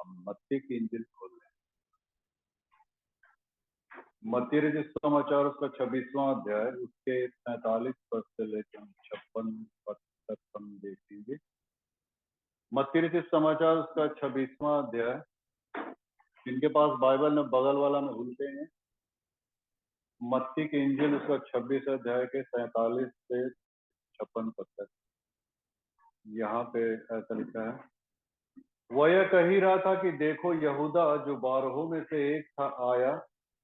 हम मत्ती की इंजिल खोल रहे हैं। मत्ती रचित समाचार उसका 26वां अध्याय, उसके 45 पद से लेकर 56 पद तक हम देखेंगे। मत्ती रचित समाचार उसका 26वां अध्याय, जिनके पास बाइबल में बगल वाला में भूलते हैं, मत्ती की इंजिल उसका 26 अध्याय के 47 से 56 पद तक। यहाँ पे ऐसा लिखा है, वह यह कह ही रहा था कि देखो यहूदा जो 12 में से एक था आया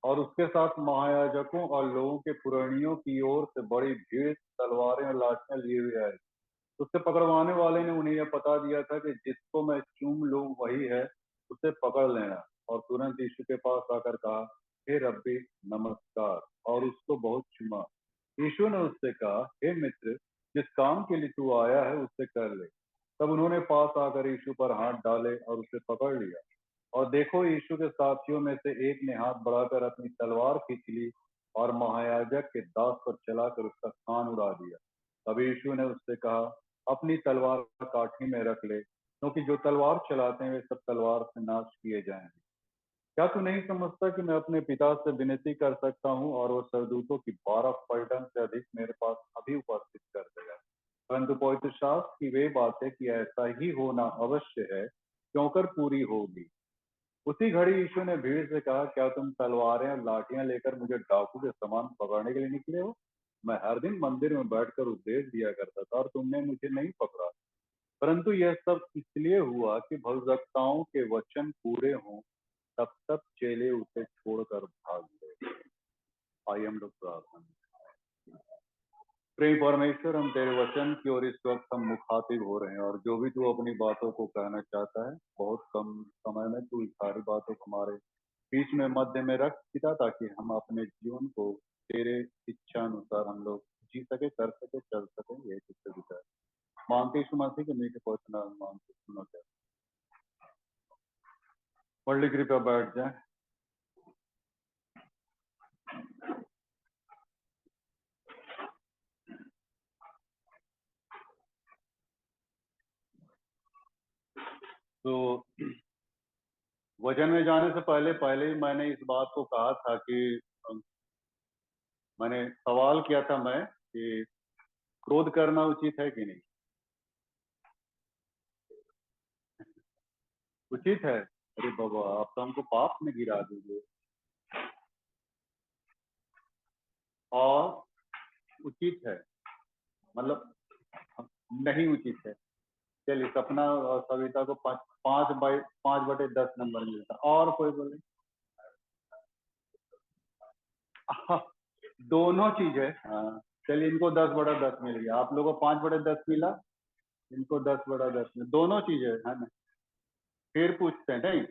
और उसके साथ महायाजकों और लोगों के पुरनियों की ओर से बड़ी भीड़ तलवारें और लाठियां लिए हुए आए। उससे पकड़वाने वाले ने उन्हें यह बता दिया था कि जिसको मैं चूम लूं वही है, उसे पकड़ लेना। और तुरंत यीशु के पास आकर कहा, हे रब्बी नमस्कार, और उसको बहुत चूमा। यीशु ने उससे कहा, हे मित्र, जिस काम के लिए तू आया है उससे कर ले। तब उन्होंने पास आकर यीशु पर हाथ डाले और उसे पकड़ लिया। और देखो यीशु के साथियों में से एक ने हाथ बढ़ाकर अपनी तलवार खींच ली और महायाजक के दास पर चलाकर उसका कान उड़ा दिया। तब यीशु ने उससे कहा, अपनी तलवार काठी में रख ले, क्योंकि जो तलवार चलाते हैं वे सब तलवार से नाश किए जाएंगे। क्या तू नहीं समझता कि मैं अपने पिता से विनती कर सकता हूँ और वो सरदूतों की 12 पलटन से अधिक मेरे पास अभी उपस्थित कर देगा? परंतु पवित्र शास्त्र की वे बातें कि ऐसा ही होना अवश्य है क्योंकर पूरी होगी। उसी घड़ी यीशु ने भीड़ से कहा, क्या तुम तलवारें और लाठियां लेकर मुझे डाकू के समान पकड़ने के लिए निकले हो? मैं हर दिन मंदिर में बैठकर उपदेश दिया करता था और तुमने मुझे नहीं पकड़ा। परंतु यह सब इसलिए हुआ कि भविष्यवक्ताओं के वचन पूरे हों। तब तब चेले उसे छोड़कर भाग गए। आइए हम लोग प्रार्थना। प्रेम परमेश्वर, हम तेरे वचन की ओर इस वक्त हम मुखातिब हो रहे हैं और जो भी तू अपनी बातों को कहना चाहता है, बहुत कम समय में तू इस सारी बातों को हमारे बीच में मध्य में रख पिता, ताकि हम अपने जीवन को तेरे इच्छा अनुसार हम लोग जी सके, कर सके, चल सके। यही तुझसे विचार मांगते यीशु मसीह के मीठे पवित्र नाम में मांगते सुनो। क्या बड़ी कृपया बैठ जाए। तो वचन में जाने से पहले पहले ही मैंने इस बात को कहा था कि मैंने सवाल किया था मैं कि क्रोध करना उचित है कि नहीं? उचित है? अरे बाबा, आप तो हमको पाप में गिरा दीजिए। और उचित है मतलब नहीं उचित है। चलिए, सपना और सविता को 5/10 नंबर मिलता। और कोई बोले? दोनों चीज है। हाँ, चलिए, इनको 10/10 मिल गया। आप लोगों को 5/10 मिला, इनको 10/10 में दोनों चीज है ना? फिर पूछते हैं, नहीं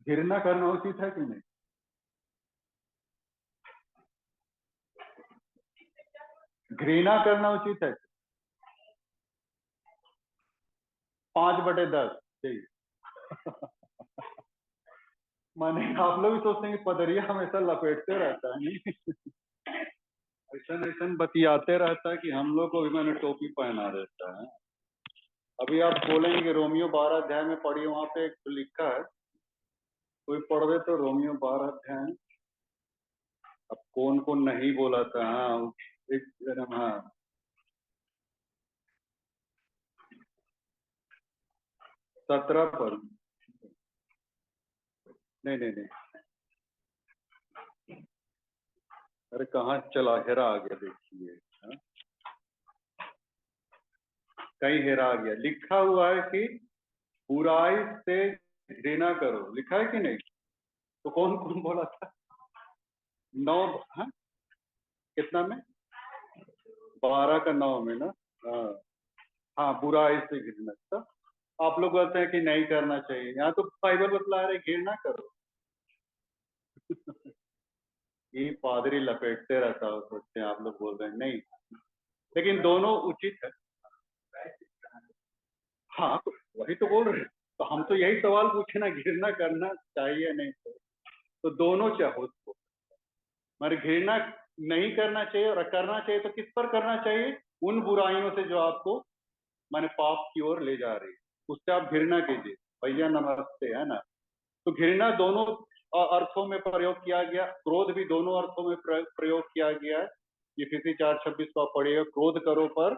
घृणा करना उचित है कि नहीं? घृणा करना उचित है? 5/10। ठीक। माने आप लोग भी सोचते हैं कि पदरिया हमेशा लपेटते रहता है, नहीं? ऐसा ऐसा बतियाते रहता है कि हम लोग को भी मैंने टोपी पहना देता है। अभी आप बोलेंगे रोमियो 12 अध्याय में पढ़िए, वहां पे एक लिखा है, कोई पढ़ दे तो, रोमियो 12 अध्याय। अब कौन कौन नहीं बोला था? हाँ, एक हाँ, 17 पर। नहीं नहीं नहीं, अरे कहाँ चला, हेरा आ गया, देखिए। हाँ? कहीं हेरा आ गया। लिखा हुआ है कि बुराई से घृणा करो, लिखा है कि नहीं? तो कौन कौन बोला था? 9। हाँ, कितना में? 12 का 9 में ना? हाँ हाँ, बुराई से घृणा। तो आप लोग बोलते हैं कि नहीं करना चाहिए, यहाँ तो बाइबल बतला रहे घृणा करो। ये पादरी लपेटते रहता हो, सोचते हैं आप लोग बोल रहे हैं नहीं, लेकिन दोनों उचित है। हाँ, तो वही तो बोल रहे हैं। तो हम तो यही सवाल पूछे ना, घृणा करना चाहिए नहीं? तो दोनों चाहो तो, मारे घृणा नहीं करना चाहिए और करना चाहिए तो किस पर करना चाहिए? उन बुराइयों से जो आपको माने पाप की ओर ले जा रही है, उससे आप घृणा कीजिए। भैया नमस्ते, है ना? तो घृणा दोनों अर्थों में प्रयोग किया गया, क्रोध भी दोनों अर्थों में प्रयोग किया गया है। इफिसी 4:26 को आप पढ़िएगा, क्रोध करो पर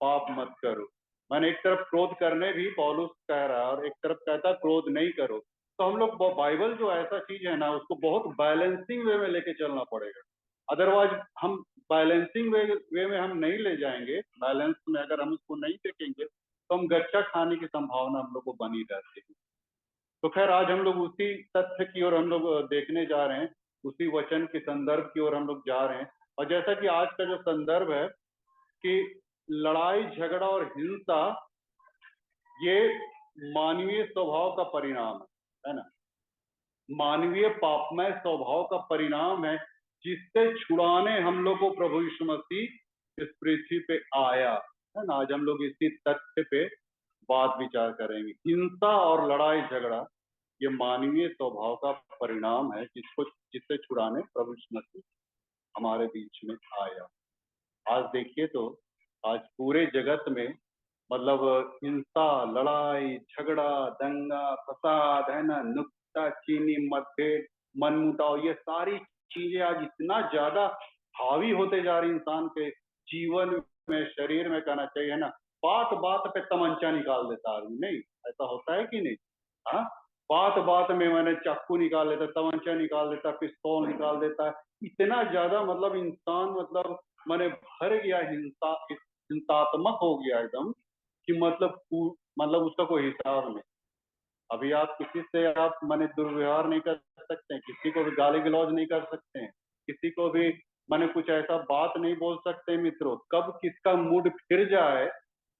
पाप मत करो। मैंने एक तरफ क्रोध करने भी पौलुस कह रहा है और एक तरफ कहता है क्रोध नहीं करो। तो हम लोग बाइबल जो ऐसा चीज है ना, उसको बहुत बैलेंसिंग वे में लेके चलना पड़ेगा। अदरवाइज हम बैलेंसिंग वे में हम नहीं ले जाएंगे, बैलेंस में अगर हम उसको नहीं देखेंगे तो हम गच्चा खाने की संभावना हम लोग को बनी रहती है। तो खैर आज हम लोग उसी तथ्य की ओर हम लोग देखने जा रहे हैं, उसी वचन के संदर्भ की ओर हम लोग जा रहे हैं। और जैसा कि आज का जो संदर्भ है कि लड़ाई झगड़ा और हिंसा ये मानवीय स्वभाव का परिणाम है ना, मानवीय पापमय स्वभाव का परिणाम है, जिससे छुड़ाने हम लोग को प्रभु यीशु मसीह इस पृथ्वी पे आया है ना। आज हम लोग इसी तथ्य पे बात विचार करेंगे। हिंसा और लड़ाई झगड़ा ये मानवीय स्वभाव का परिणाम है, जिससे छुड़ाने प्रभु यीशु मसीह हमारे बीच में आया। आज देखिए तो आज पूरे जगत में मतलब हिंसा, लड़ाई झगड़ा, दंगा फसाद है ना, नुक्ताचीनी, मतभेद, मनमुटाव, ये सारी चीजें आज इतना ज्यादा हावी होते जा रही इंसान के जीवन में, शरीर में कहना चाहिए ना। बात बात पे तमंचा निकाल देता आदमी, नहीं ऐसा होता है कि नहीं? हाँ, बात बात में मैंने चाकू निकाल लेता, तमंचा निकाल देता, पिस्तौल निकाल देता है। इतना ज्यादा मतलब इंसान मतलब मैंने भर गया, हिंसात्मक हो गया एकदम कि मतलब उसका कोई हिसाब नहीं। अभी आप किसी से आप माने दुर्व्यवहार नहीं कर सकते हैं, किसी को भी गाली गलौज नहीं कर सकते हैं, किसी को भी माने कुछ ऐसा बात नहीं बोल सकते मित्रों। कब किसका मूड फिर जाए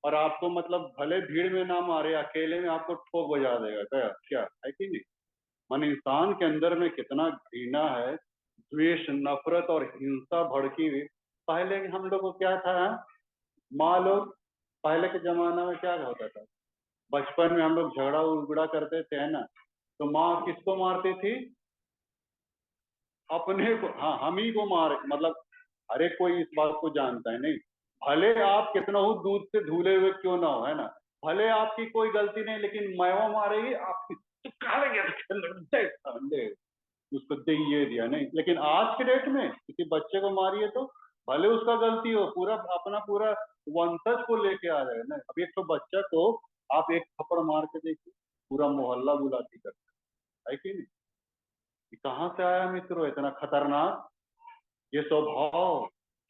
और आपको मतलब भले भीड़ में ना मारे, अकेले में आपको ठोक बजा देगा, क्या क्या है कि नहीं? मन इंसान के अंदर में कितना घृणा है, द्वेष, नफरत और हिंसा भड़की हुई। पहले हम लोग को क्या था, माँ लोग पहले के जमाना में क्या होता था, बचपन में हम लोग झगड़ा उगड़ा करते थे है ना, तो माँ किसको मारती थी? अपने को, हाँ हम ही को मारे। मतलब हर एक कोई इस बात को जानता है, नहीं भले आप कितना हो दूध से धुले हुए क्यों ना हो है ना, भले आपकी कोई गलती नहीं, लेकिन मैवा मारेगी आपकी तो उसको दे ये दिया नहीं। लेकिन आज के डेट में किसी बच्चे को मारिए तो भले उसका गलती हो, पूरा अपना पूरा वंशज को लेके आ जाए ना। अब एक तो बच्चा को आप एक थप्पड़ मार के देखिए, पूरा मोहल्ला बुलाती करता है कि नहीं? ये कहाँ से आया मित्रों इतना खतरनाक ये स्वभाव,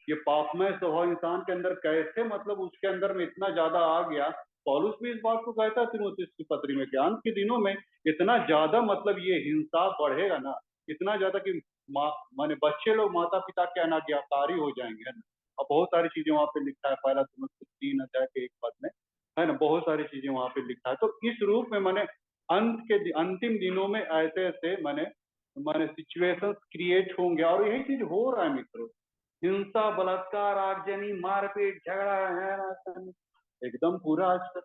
ये पापमय स्वभाव इंसान के अंदर कैसे मतलब उसके अंदर में इतना ज्यादा आ गया। पौलुस भी इस बात को कहता है तीमुथियुस की पत्री में कि अंत के दिनों में इतना ज्यादा मतलब ये हिंसा बढ़ेगा ना, इतना ज्यादा कि माने बच्चे लोग माता पिता के अनाज्ञाकारी हो जाएंगे है ना। अब बहुत सारी चीजें वहां पे लिखा है, पहला तीमुथियुस 3 अध्याय के 1 पद में है ना, बहुत सारी चीजें वहां पे लिखा है। तो इस रूप में मैंने अंतिम दिनों में ऐसे ऐसे मैंने हमारे सिचुएशंस क्रिएट होंगे और यही चीज हो रहा है मित्रों। हिंसा, बलात्कार, आगजनी, मारपीट, झगड़ा है एकदम पूरा आजकल।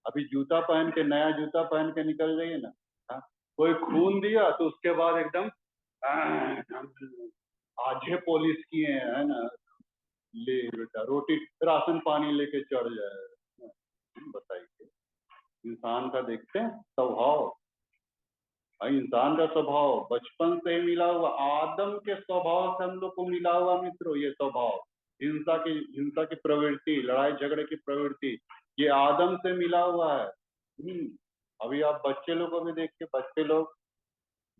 अभी जूता पहन के, नया जूता पहन के निकल जाइए ना, हाँ, कोई खून दिया तो उसके बाद एकदम आधे पुलिस किए है ना, ले बेटा रोटी राशन पानी लेके चढ़ जाए। बताइए, इंसान का देखते हैं स्वभाव, इंसान का स्वभाव बचपन से ही मिला हुआ, आदम के स्वभाव से हम लोग को मिला हुआ मित्रों। ये स्वभाव हिंसा की प्रवृत्ति, लड़ाई झगड़े की प्रवृत्ति, ये आदम से मिला हुआ है। अभी आप बच्चे लोग को भी देखिए, बच्चे लोग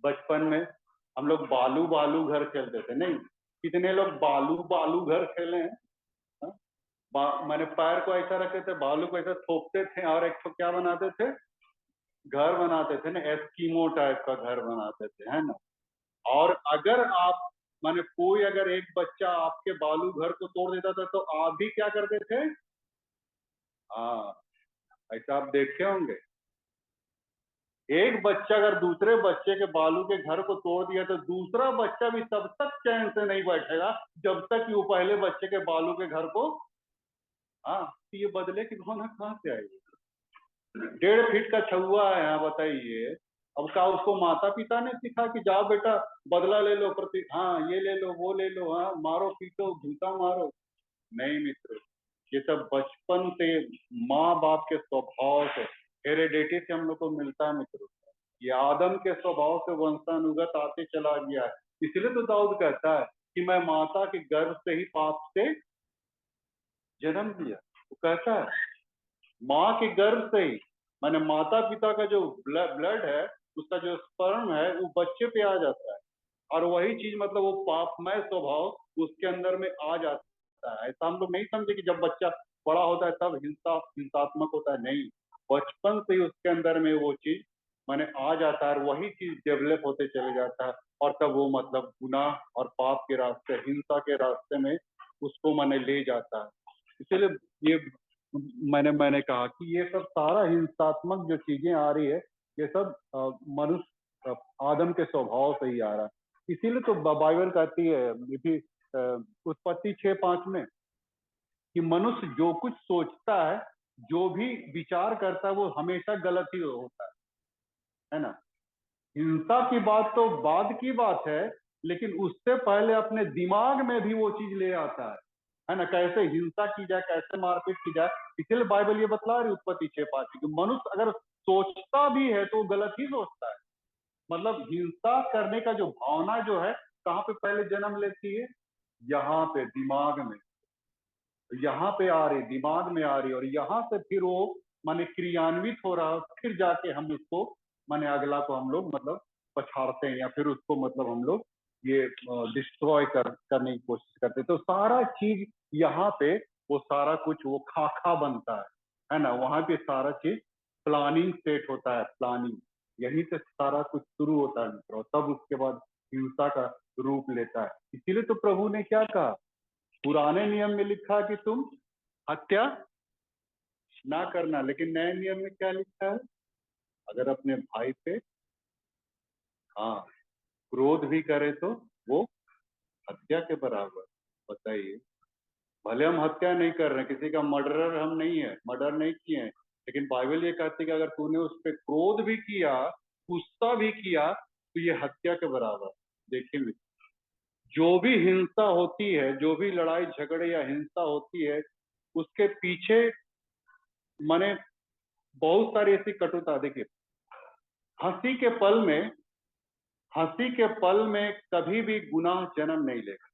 बचपन में हम लोग बालू बालू घर खेलते थे, नहीं कितने लोग बालू बालू घर खेले हैं? मैंने पैर को ऐसा रखते थे, बालू को ऐसा थोपते थे और एक तो क्या बनाते थे, घर बनाते थे ना, एस्कीमो टाइप का घर बनाते थे है ना। और अगर आप माने कोई अगर एक बच्चा आपके बालू घर को तोड़ देता था तो आप भी क्या करते थे? हाँ, ऐसा आप देखे होंगे। एक बच्चा अगर दूसरे बच्चे के बालू के घर को तोड़ दिया तो दूसरा बच्चा भी तब तक चैन से नहीं बैठेगा जब तक कि वो पहले बच्चे के बालू के घर को, हाँ, तो ये बदले की भावना कहाँ से आएगी? 1.5 फीट का छुआ है, हाँ बताइए। अब क्या उसको माता पिता ने सिखा कि जाओ बेटा बदला ले लो, प्रति हाँ ये ले लो वो ले लो, हाँ मारो पीटो जूता मारो? नहीं मित्र, ये सब बचपन से माँ बाप के स्वभाव से, हेरेडिटी से हम लोग को मिलता है मित्र। ये आदम के स्वभाव से वंशानुगत आते चला गया है। इसलिए तो दाऊद कहता है कि मैं माता के गर्भ से ही पाप से जन्म लिया। वो कहता है माँ के गर्भ से ही, माने माता पिता का जो ब्लड है, उसका जो स्पर्म है वो बच्चे पे आ जाता है, और वही चीज मतलब वो पापमय स्वभाव उसके अंदर में आ जाता है। ऐसा हम लोग नहीं समझे कि जब बच्चा बड़ा होता है तब हिंसात्मक होता है, नहीं, बचपन से ही उसके अंदर में वो चीज माने आ जाता है, और वही चीज डेवलप होते चले जाता है, और तब वो मतलब गुनाह और पाप के रास्ते, हिंसा के रास्ते में उसको माने ले जाता है। इसलिए ये मैंने कहा कि ये सब सारा हिंसात्मक जो चीजें आ रही है, ये सब मनुष्य आदम के स्वभाव से ही आ रहा है। इसीलिए तो बाइबल कहती है उत्पत्ति 6:5 में कि मनुष्य जो कुछ सोचता है, जो भी विचार करता है, वो हमेशा गलत ही होता है ना। हिंसा की बात तो बाद की बात है, लेकिन उससे पहले अपने दिमाग में भी वो चीज ले आता है ना, कैसे हिंसा की जाए, कैसे मारपीट की जाए। इसलिए बाइबल ये बतला रही उत्पत्ति 6:5 कि मनुष्य अगर सोचता भी है तो गलत ही सोचता है। मतलब हिंसा करने का जो भावना जो है, कहाँ पे पहले जन्म लेती है? यहाँ पे दिमाग में, यहाँ पे आ रही, दिमाग में आ रही, और यहाँ से फिर वो माने क्रियान्वित हो रहा है, फिर जाके हम उसको माने अगला को हम लोग मतलब पछाड़ते हैं, या फिर उसको मतलब हम लोग ये डिस्ट्रॉय करने की कोशिश करते हैं। तो सारा चीज यहाँ पे वो सारा कुछ वो खाका बनता है ना, वहां पे सारा चीज प्लानिंग सेट होता है, प्लानिंग यहीं से सारा कुछ शुरू होता है मित्रों, तब उसके बाद हिंसा का रूप लेता है। इसीलिए तो प्रभु ने क्या कहा, पुराने नियम में लिखा कि तुम हत्या ना करना, लेकिन नए नियम में क्या लिखा है? अगर अपने भाई पे हाँ क्रोध भी करे तो वो हत्या के बराबर। बताइए, भले हम हत्या नहीं कर रहे हैं, किसी का मर्डरर हम नहीं है, मर्डर नहीं किए हैं, लेकिन बाइबल ये कहती है कि अगर तूने उस पर क्रोध भी किया, गुस्सा भी किया, तो ये हत्या के बराबर। देखिए जो भी हिंसा होती है, जो भी लड़ाई झगड़े या हिंसा होती है, उसके पीछे माने बहुत सारी ऐसी कटुता। देखिए हंसी के पल में, हंसी के पल में कभी भी गुनाह जन्म नहीं लेगा।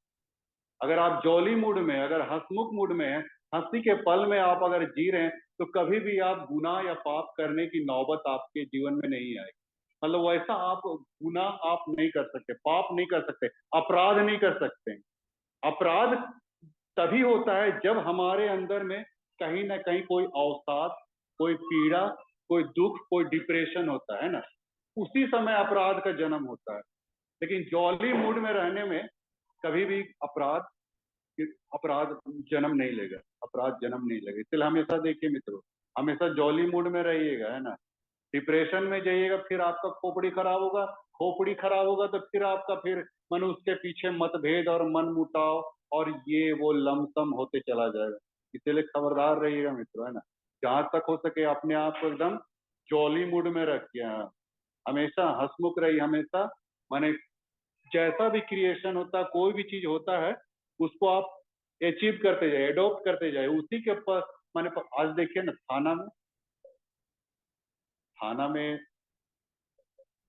अगर आप जॉली मूड में, अगर हंसमुख मूड में हैं, हंसी के पल में आप अगर जी रहे हैं, तो कभी भी आप गुनाह या पाप करने की नौबत आपके जीवन में नहीं आएगी। मतलब वैसा आप गुनाह आप नहीं कर सकते, पाप नहीं कर सकते, अपराध नहीं कर सकते। अपराध तभी होता है जब हमारे अंदर में कहीं ना कहीं कोई अवसाद, कोई पीड़ा, कोई दुख, कोई डिप्रेशन होता है ना, उसी समय अपराध का जन्म होता है। लेकिन जॉली मूड में रहने में कभी भी अपराध अपराध जन्म नहीं लेगा, अपराध जन्म नहीं लेगा। इसलिए हमेशा देखिए मित्रों, हमेशा जॉली मूड में रहिएगा, है ना। डिप्रेशन में जाइएगा फिर आपका खोपड़ी खराब होगा, खोपड़ी खराब होगा तो फिर आपका फिर मन उसके पीछे मतभेद और मन मुटाव और ये वो लमसम होते चला जाएगा। इसलिए खबरदार रहिएगा मित्रों, है ना। जहां तक हो सके अपने आप को एकदम जॉली मूड में रखिए, हमेशा हंसमुख रहिए, हमेशा माने जैसा भी क्रिएशन होता है, कोई भी चीज होता है, उसको आप अचीव करते जाए, एडॉप्ट करते जाए उसी के पास। मैंने आज देखिए ना, थाना में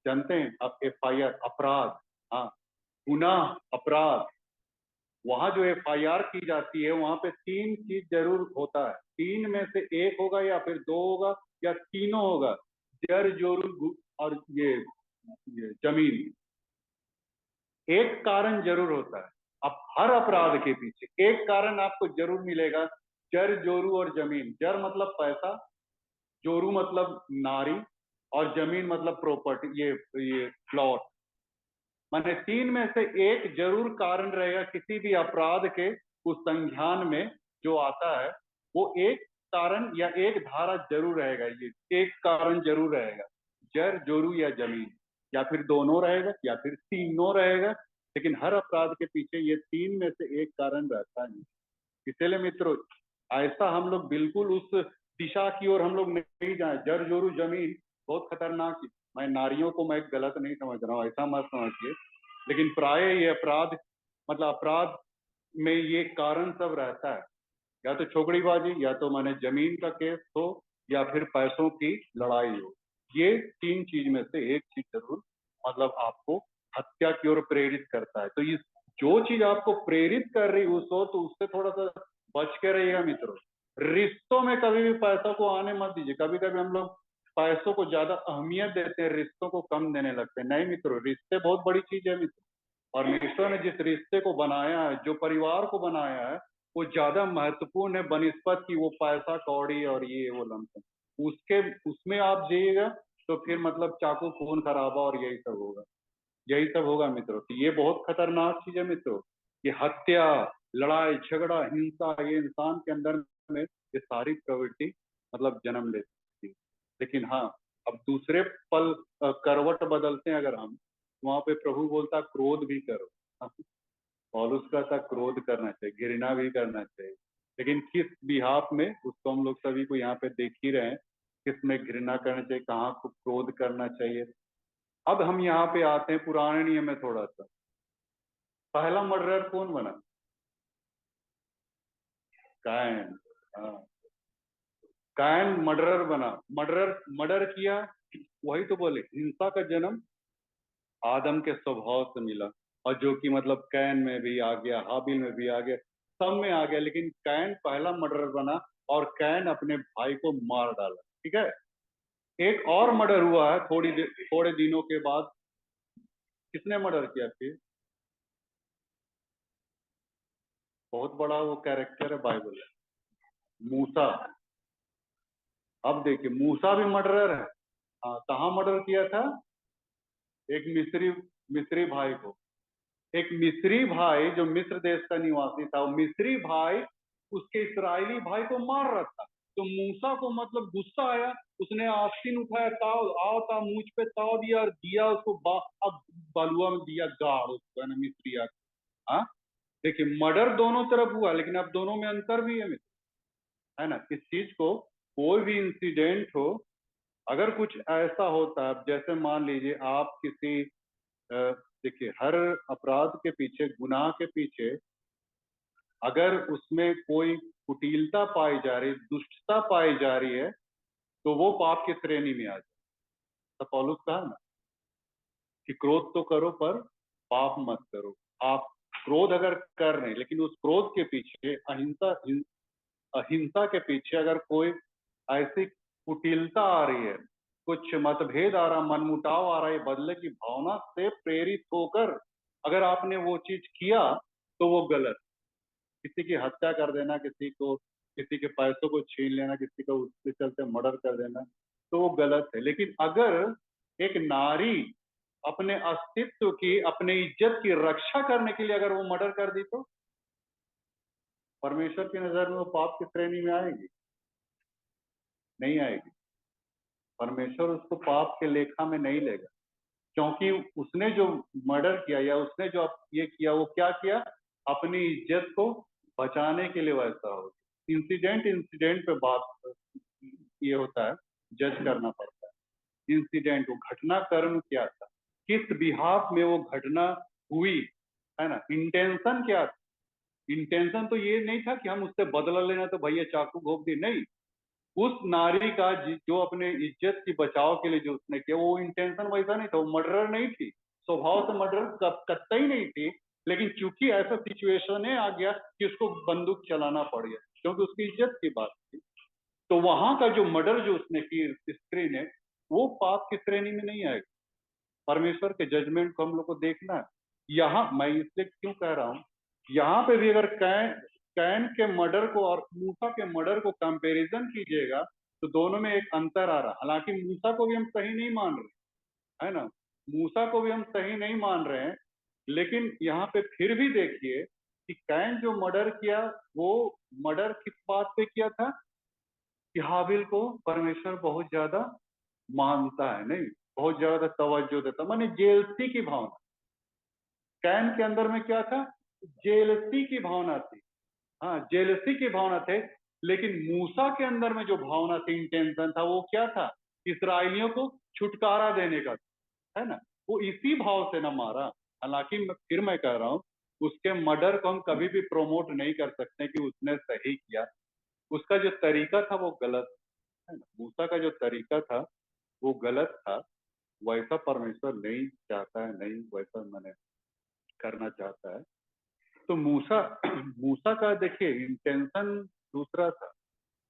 जानते हैं आप, FIR अपराध, हाँ गुनाह अपराध, वहां जो FIR की जाती है वहां पे 3 चीज जरूर होता है। 3 में से एक होगा या फिर 2 होगा या तीनों होगा, जर जोरू और ये जमीन। एक कारण जरूर होता है। अब हर अपराध के पीछे एक कारण आपको जरूर मिलेगा, जर जोरू और जमीन। जर मतलब पैसा, जोरू मतलब नारी, और जमीन मतलब प्रॉपर्टी, ये प्लॉट। माने 3 में से एक जरूर कारण रहेगा किसी भी अपराध के उस संज्ञान में जो आता है, वो एक कारण या एक धारा जरूर रहेगा, ये एक कारण जरूर रहेगा, जर जोरू या जमीन, या फिर दोनों रहेगा या फिर तीनों रहेगा। लेकिन हर अपराध के पीछे ये 3 में से एक कारण रहता है। इसलिए मित्रों, ऐसा हम लोग बिल्कुल उस दिशा की ओर हम लोग नहीं जाए। जर जोरू जमीन बहुत खतरनाक चीज। मैं नारियों को मैं गलत नहीं समझ रहा हूँ, ऐसा मत समझिए, लेकिन प्राय ये अपराध मतलब अपराध में ये कारण सब रहता है, या तो छोकड़ीबाजी, या तो मैंने जमीन का केस हो, या फिर पैसों की लड़ाई हो। ये तीन चीज में से एक चीज जरूर मतलब आपको हत्या की ओर प्रेरित करता है। तो इस जो चीज आपको प्रेरित कर रही उस हो तो उससे थोड़ा सा बच के रहिएगा मित्रों। रिश्तों में कभी भी पैसों को आने मत दीजिए। कभी कभी हम लोग पैसों को ज्यादा अहमियत देते हैं, रिश्तों को कम देने लगते हैं। नहीं मित्रों, रिश्ते बहुत बड़ी चीज है मित्रों। परमेश्वर ने जिस रिश्ते को बनाया है, जो परिवार को बनाया है, वो ज्यादा महत्वपूर्ण है बनिस्पत की वो पैसा कौड़ी और ये वो लमसम। उसके उसमें आप जिएगा तो फिर मतलब चाकू खून खराबा और यही सब होगा। यही सब होगा मित्रों। तो ये बहुत खतरनाक चीज है मित्रों। ये हत्या, लड़ाई झगड़ा, हिंसा, ये इंसान के अंदर में ये सारी प्रवृत्ति मतलब जन्म लेती है। लेकिन हाँ, अब दूसरे पल करवट बदलते हैं अगर हम, वहां पे प्रभु बोलता क्रोध भी करो। हाँ, पौलुस कहता क्रोध करना चाहिए, घृणा भी करना चाहिए। लेकिन किस बिहाफ में, उसको हम लोग सभी को यहाँ पे देख ही रहे हैं। किस में घृणा करना चाहिए, कहाँ को क्रोध करना चाहिए। अब हम यहाँ पे आते हैं पुराने नियम में थोड़ा सा। पहला मर्डरर कौन बना? कायन। हाँ, कायन मर्डरर बना। मर्डर किया। वही तो बोले, हिंसा का जन्म आदम के स्वभाव से मिला। और जो कि मतलब कैन में भी आ गया, हाबिल में भी आ गया, सब में आ गया। लेकिन कैन पहला मर्डरर बना और कैन अपने भाई को मार डाला। ठीक है। एक और मर्डर हुआ है थोड़े दिनों के बाद। किसने मर्डर किया फिर? बहुत बड़ा वो कैरेक्टर है बाइबल में, मूसा। अब देखिए, मूसा भी मर्डरर है। हाँ, कहाँ मर्डर किया था? एक मिस्री मिस्री भाई को। एक मिस्री भाई जो मिस्र देश का निवासी था, वो मिस्री भाई उसके इस्राएली भाई को मार रहा था। तो मूसा को मतलब गुस्सा आया। उसने आस्तीन उठाया, ताव आओ था मूछ पे ताव दिया और दिया उसको अब बलुआ में दिया गाड़ उसको, है ना, मिस्रिया को। हाँ, देखिए मर्डर दोनों तरफ हुआ, लेकिन अब दोनों में अंतर भी है ना। इस चीज को, कोई भी इंसिडेंट हो, अगर कुछ ऐसा होता है, जैसे मान लीजिए आप किसी देखिए, हर अपराध के पीछे, गुनाह के पीछे अगर उसमें कोई कुटिलता पाई जा रही, दुष्टता पाई जा रही है, तो वो पाप की श्रेणी में आ जाए। तो पौलुस कहा ना कि क्रोध तो करो पर पाप मत करो। आप क्रोध अगर कर रहे हैं, लेकिन उस क्रोध के पीछे अहिंसा के पीछे अगर कोई ऐसी कुटिलता आ रही है, कुछ मतभेद आ रहा, मनमुटाव आ रहा है, बदले की भावना से प्रेरित होकर अगर आपने वो चीज किया, तो वो गलत। किसी की हत्या कर देना, किसी के पैसों को छीन लेना, किसी का उसके चलते मर्डर कर देना, तो वो गलत है। लेकिन अगर एक नारी अपने अस्तित्व की, अपने इज्जत की रक्षा करने के लिए अगर वो मर्डर कर दी, तो परमेश्वर की नजर में वो पाप की श्रेणी में आएगी? नहीं आएगी। परमेश्वर उसको पाप के लेखा में नहीं लेगा, क्योंकि उसने जो मर्डर किया या उसने जो ये किया, वो क्या किया? अपनी इज्जत को बचाने के लिए वैसा हो। इंसिडेंट इंसिडेंट पे बात ये होता है, जज करना पड़ता है। इंसिडेंट, वो घटना कर्म क्या था, किस बिहाफ में वो घटना हुई, है ना। इंटेंशन क्या था? इंटेंशन तो ये नहीं था कि हम उससे बदला लेना तो भैया चाकू घोंप दी, नहीं। उस नारी का जो अपने इज्जत की बचाव के लिए जो उसने किया, वो इंटेंशन वैसा नहीं था। वो मर्डर नहीं थी, स्वभाव से मर्डर कतई नहीं थी। लेकिन चूंकि ऐसा सिचुएशन आ गया कि उसको बंदूक चलाना पड़ गया, क्योंकि उसकी इज्जत की बात थी। तो वहां का जो मर्डर जो उसने की स्त्री ने, वो पाप की श्रेणी में नहीं आएगा। परमेश्वर के जजमेंट को हम लोग को देखना है। यहाँ मैं इसलिए क्यों कह रहा हूँ, यहाँ पे भी अगर कैन के मर्डर को और मूसा के मर्डर को कंपैरिजन कीजिएगा, तो दोनों में एक अंतर आ रहा। हालांकि मूसा को भी हम सही नहीं मान रहे, है ना, मूसा को भी हम सही नहीं मान रहे हैं। लेकिन यहाँ पे फिर भी देखिए कि कैन जो मर्डर किया, वो मर्डर किस बात पे किया था? कि हाबिल को परमेश्वर बहुत ज्यादा मानता है, नहीं, बहुत ज्यादा तवज्जो देता, माने जेलसी की भावना। कैन के अंदर में क्या था? जेलसी की भावना थी। हाँ, जेलसी की भावना थे। लेकिन मूसा के अंदर में जो भावना थी, इंटेंशन था, वो क्या था? इसराइलियों को छुटकारा देने का था, है ना। वो इसी भाव से ना मारा। हालांकि फिर मैं कह रहा हूँ, उसके मर्डर को हम कभी भी प्रोमोट नहीं कर सकते कि उसने सही किया। उसका जो तरीका था वो गलत है ना। मूसा का जो तरीका था वो गलत था। वैसा परमेश्वर नहीं चाहता है, नहीं वैसा मैंने करना चाहता है। तो मूसा मूसा का देखिए इंटेंशन दूसरा था।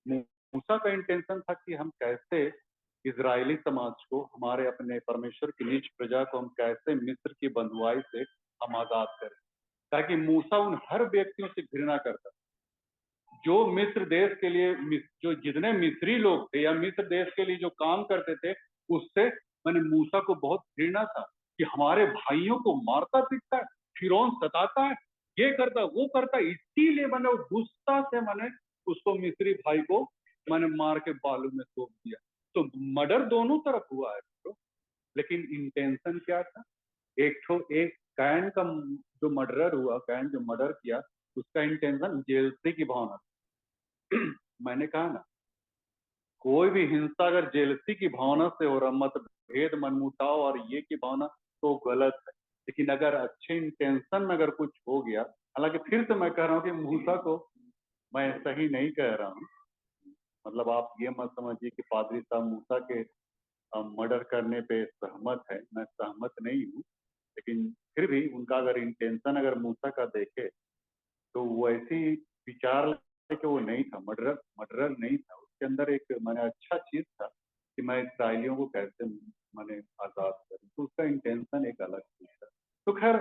मूसा का इंटेंशन था कि हम कैसे इजरायली समाज को, हमारे अपने परमेश्वर की निज प्रजा को हम कैसे मिस्र की बंधुआई से हम आजाद करें। ताकि मूसा उन हर व्यक्तियों से घृणा करता जो मिस्र देश के लिए, जो जितने मिस्री लोग थे या मिस्र देश के लिए जो काम करते थे, उससे मैंने मूसा को बहुत घृणा था कि हमारे भाइयों को मारता पीटता है, फिरौन सताता है, ये करता वो करता। इसीलिए मैंने वो गुस्सा से मैंने उसको मिस्री भाई को मैंने मार के बालू में सौंप दिया। तो मर्डर दोनों तरफ हुआ है तो, लेकिन इंटेंशन क्या था? एक कैन का जो मर्डर हुआ, कैन जो मर्डर किया, उसका इंटेंशन जेलसी की भावना। मैंने कहा ना, कोई भी हिंसा अगर जेलसी की भावना से हो रहा, मतभेद मनमुटाव और ये की भावना, तो गलत है। लेकिन अगर अच्छे इंटेंशन में अगर कुछ हो गया, हालांकि फिर से मैं कह रहा हूँ कि मूसा को मैं सही नहीं कह रहा हूँ। मतलब आप ये मत समझिए कि पादरी साहब मूसा के मर्डर करने पे सहमत है, मैं सहमत नहीं हूँ। लेकिन फिर भी उनका अगर इंटेंशन अगर मूसा का देखे, तो वो ऐसी विचार लेके वो नहीं था, मर्डरर मर्डरर नहीं था। उसके अंदर एक मैंने अच्छा चीज था कि मैं इसराइलियों को कैसे मैंने आजाद करूं, तो उसका इंटेंशन एक अलग चीज था। तो खैर,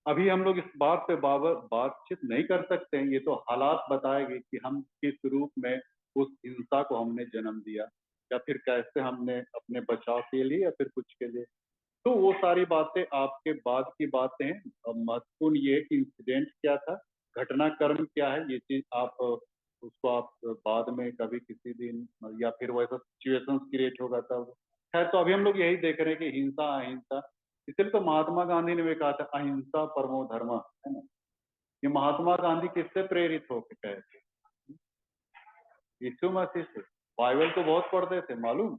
अभी हम लोग इस बात पे बातचीत नहीं कर सकते हैं। ये तो हालात बताएंगे कि हम किस रूप में उस हिंसा को हमने जन्म दिया, या फिर कैसे हमने अपने बचाव के लिए या फिर कुछ के लिए। तो वो सारी बातें आपके बाद की बातें हैं। अब महत्वपूर्ण ये है कि इंसिडेंट क्या था, घटनाक्रम क्या है, ये चीज आप उसको आप बाद में कभी किसी दिन, या फिर वैसा सिचुएशन क्रिएट होगा तब। खैर, तो अभी हम लोग यही देख रहे हैं कि हिंसा अहिंसा, इसलिए तो महात्मा गांधी ने भी कहा था अहिंसा परमो धर्म, है ना। ये महात्मा गांधी किससे प्रेरित होकर कहे थे? यीशु मसीह से। बाइबल को बहुत पढ़ते थे मालूम।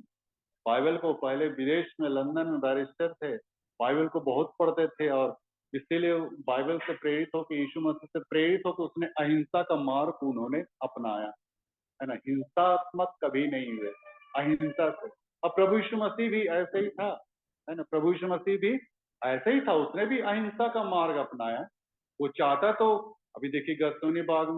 बाइबल को पहले विदेश में लंदन में बैरिस्टर थे, बाइबल को बहुत पढ़ते थे, और इसीलिए बाइबल से प्रेरित होकर, यीशु मसीह से प्रेरित होकर उसने अहिंसा का मार्ग उन्होंने अपनाया, है ना। हिंसात्मक कभी नहीं हुए, अहिंसा से। अब प्रभु यीशु मसीह भी ऐसे ही था, है ना। प्रभु यीशु मसीह भी ऐसे ही था, उसने भी अहिंसा का मार्ग अपनाया। वो चाहता तो, अभी देखिए गसमनी बाग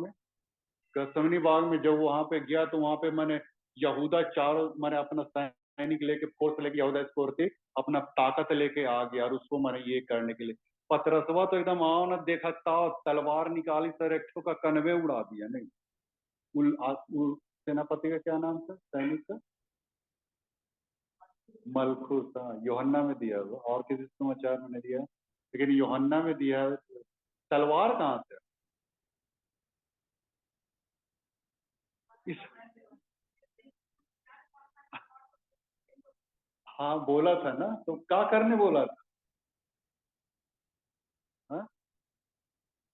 में जब वहां पे गया, तो वहां पे मैंने यहूदा चारों मैंने अपना सैनिक लेके, फोर्स लेके, यहूदा स्कोर अपना ताकत लेके आ गया, और उसको मैंने ये करने के लिए। पतरसवा तो एकदम आओ न देखा था, तलवार निकाली सर, एक का कनवे उड़ा दिया। नहीं, उल सेनापति का क्या नाम था सैनिक का? मलखुस। हाँ, यूहन्ना में दिया हुआ, और किसी समाचार में नहीं दिया, लेकिन यूहन्ना में दिया है। तलवार कहाँ से? इस हाँ, बोला था ना, तो क्या करने बोला था? हाँ?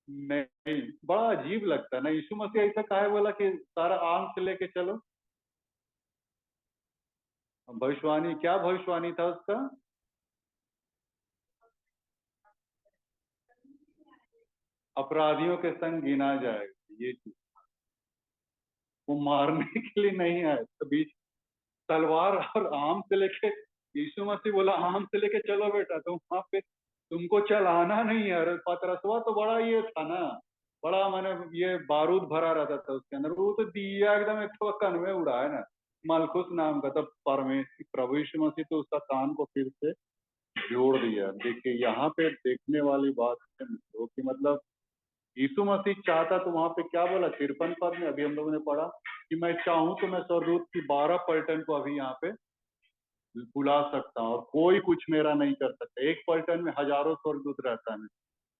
नहीं, बड़ा अजीब लगता है ना। यीशु मसीह ऐसा काहे बोला कि सारा आम से लेके चलो? भविष्यवाणी, क्या भविष्यवाणी था उसका? अपराधियों के संग गिना जाएगा, ये चीज। वो मारने के लिए नहीं आए, तो बीच तलवार और आम से लेके, यीशु मसीह बोला आम से लेके चलो बेटा, तुम वहां पे तुमको चलाना नहीं है। और पतरसवा तो बड़ा ये था ना, बड़ा मैंने ये बारूद भरा रहता था उसके अंदर, वो तो दिया एकदम एक तो कनवे उड़ा है ना। मलखुस नाम का, तब परमेश्वर प्रभु यीशु मसीह तो उसका कान को फिर से जोड़ दिया। देखिए यहाँ पे देखने वाली बात है मित्रों कि मतलब यीशु मसीह चाहता तो वहां पे क्या बोला 53 पद में, अभी हम लोगों ने पढ़ा कि मैं चाहूं तो मैं स्वर्गदूत की 12 पलटन को अभी यहाँ पे बुला सकता हूँ, और कोई कुछ मेरा नहीं कर सकता। एक पलटन में हजारों स्वर्गदूत रहता है।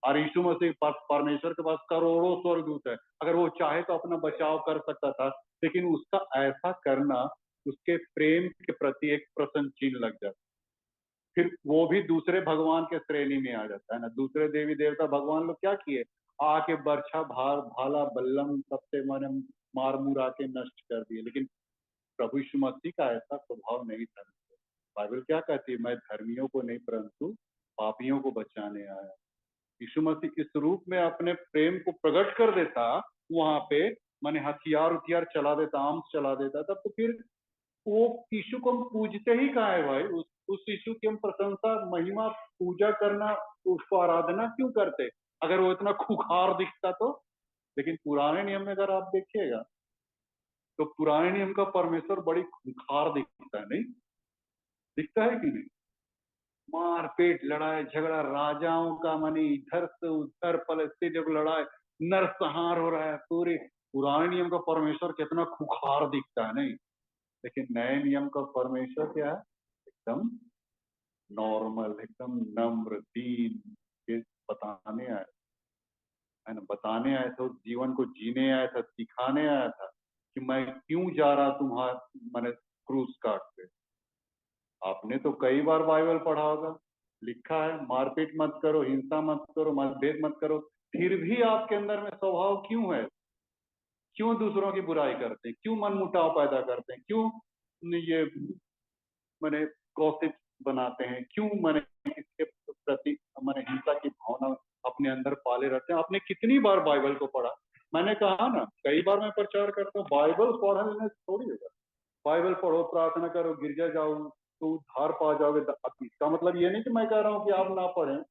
और यीशु मसीह परमेश्वर के पास करोड़ों स्वर्गदूत है, अगर वो चाहे तो अपना बचाव कर सकता था। लेकिन उसका ऐसा करना उसके प्रेम के प्रति एक प्रश्न चिन्ह लग जाता, फिर वो भी दूसरे भगवान के श्रेणी में आ जाता है ना। दूसरे देवी देवता भगवान लोग क्या किए, आके बर्छा भार भाला बल्लम सबसे मैंने मार मुरा के नष्ट कर दिए। लेकिन प्रभु यीशु मसीह का ऐसा स्वभाव नहीं था। बाइबल क्या कहती है, मैं धर्मियों को नहीं परंतु पापियों को बचाने आया। यीशु मसीह इस रूप में अपने प्रेम को प्रकट कर देता, वहां पे माने हथियार उथियार चला देता, आर्म्स चला देता, तब तो फिर वो यीशु को हम पूजते ही कहाँ है भाई? उस यीशु की हम प्रशंसा, महिमा, पूजा करना, उसको आराधना क्यों करते? अगर वो इतना खूंखार दिखता तो। लेकिन पुराने नियम में अगर आप देखिएगा तो पुराने नियम का परमेश्वर बड़ी खूंखार दिखता है, नहीं दिखता है कि नहीं? मारपीट, लड़ाई झगड़ा, राजाओं का मनी इधर से उधर, पलस्तीन जब लड़ाई, नरसंहार हो रहा है पूरे। पुराने नियम का परमेश्वर कितना खूंखार दिखता है, नहीं? लेकिन नए नियम का परमेश्वर क्या है? एकदम नॉर्मल, एकदम नम्र, दीन, ये बताने आया है ना, बताने आया था, उस जीवन को जीने आया था, सिखाने आया था कि मैं क्यों जा रहा तुम्हारा मैंने क्रूस काट पे। आपने तो कई बार बाइबल पढ़ा होगा, लिखा है मारपीट मत करो, हिंसा मत करो, मतभेद मत करो। फिर भी आपके अंदर में स्वभाव क्यों है? क्यों दूसरों की बुराई करते हैं? क्यों मनमुटाव पैदा करते हैं? क्यों ये मैंने गॉसिप बनाते हैं? क्यों मैंने इसके प्रति मैंने हिंसा की भावना अपने अंदर पाले रहते हैं? आपने कितनी बार बाइबल को पढ़ा? मैंने कहा ना, कई बार मैं प्रचार करता हूँ, बाइबल पढ़ने से थोड़ी होगा। बाइबल पढ़ो, प्रार्थना करो, गिरजा जाओ तो उद्धार पा जाओगे। इसका मतलब ये नहीं कि मैं कह रहा हूँ कि आप ना पढ़ें,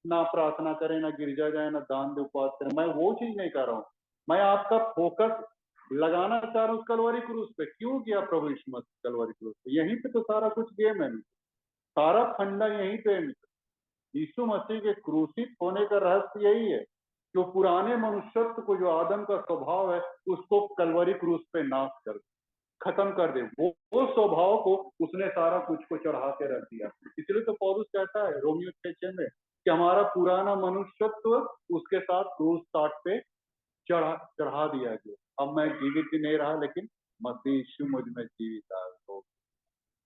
ना प्रार्थना करें, ना गिरजा जाए, ना दान दे, उपवास करें। मैं वो चीज नहीं कर रहा हूँ। मैं आपका फोकस लगाना चाह रहा हूँ कलवरी क्रूस पे। क्यों किया प्रभु यीशु मसीह कलवरी क्रूस पे? यहीं पे तो सारा कुछ गेम है, सारा फंडा यहीं पे है। यीशु मसीह के क्रूसित होने का रहस्य यही है, जो पुराने मनुष्यत्व को, जो आदम का स्वभाव है, उसको कलवरी क्रूस पे नाश कर दे, खत्म कर दे। वो स्वभाव को उसने सारा कुछ को चढ़ा के रख दिया। इसलिए तो पौलुस कहता है रोमियो 6:6 में कि हमारा पुराना मनुष्यत्व उसके साथ क्रूस काट पे चढ़ा दिया गया। अब मैं जीवित ही नहीं रहा, लेकिन मसीह यीशु मुझ में जीवित है। तो